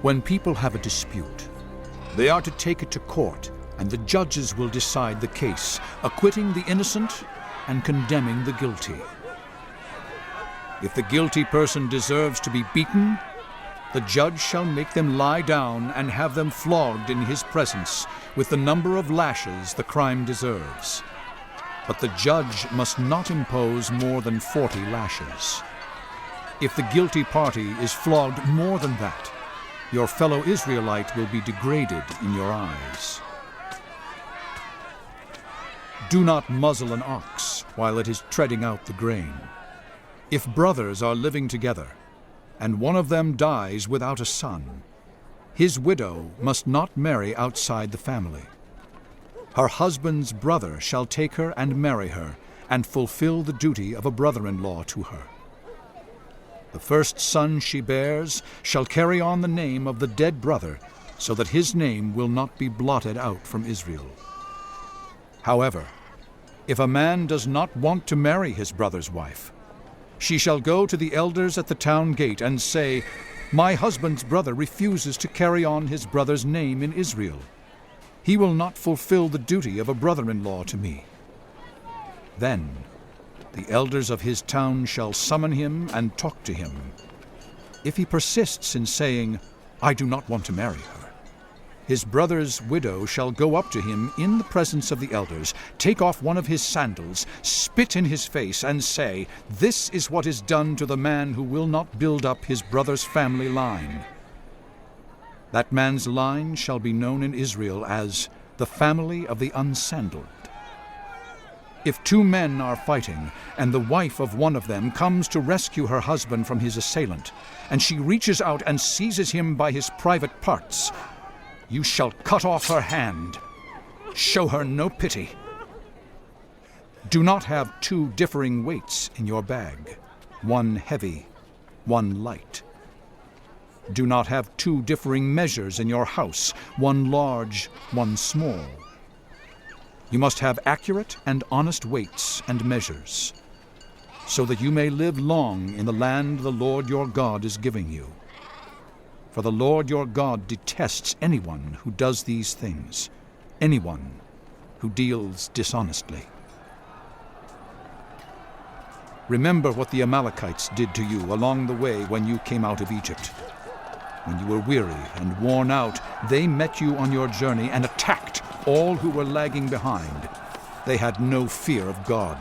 When people have a dispute, they are to take it to court, and the judges will decide the case, acquitting the innocent and condemning the guilty. If the guilty person deserves to be beaten, the judge shall make them lie down and have them flogged in his presence with the number of lashes the crime deserves. But the judge must not impose more than 40 lashes. If the guilty party is flogged more than that, your fellow Israelite will be degraded in your eyes. Do not muzzle an ox while it is treading out the grain. If brothers are living together, and one of them dies without a son, his widow must not marry outside the family. Her husband's brother shall take her and marry her, and fulfill the duty of a brother-in-law to her. The first son she bears shall carry on the name of the dead brother, so that his name will not be blotted out from Israel. However, if a man does not want to marry his brother's wife, she shall go to the elders at the town gate and say, "My husband's brother refuses to carry on his brother's name in Israel. He will not fulfill the duty of a brother-in-law to me." Then the elders of his town shall summon him and talk to him. If he persists in saying, "I do not want to marry her," his brother's widow shall go up to him in the presence of the elders, take off one of his sandals, spit in his face, and say, "This is what is done to the man who will not build up his brother's family line." That man's line shall be known in Israel as the family of the unsandaled. If two men are fighting, and the wife of one of them comes to rescue her husband from his assailant, and she reaches out and seizes him by his private parts, you shall cut off her hand. Show her no pity. Do not have two differing weights in your bag, one heavy, one light. Do not have two differing measures in your house, one large, one small. You must have accurate and honest weights and measures, so that you may live long in the land the Lord your God is giving you. For the Lord your God detests anyone who does these things, anyone who deals dishonestly. Remember what the Amalekites did to you along the way when you came out of Egypt. When you were weary and worn out, they met you on your journey and attacked all who were lagging behind. They had no fear of God.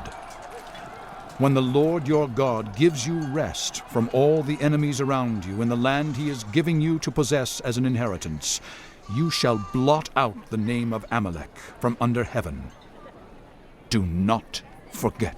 When the Lord your God gives you rest from all the enemies around you in the land he is giving you to possess as an inheritance, you shall blot out the name of Amalek from under heaven. Do not forget.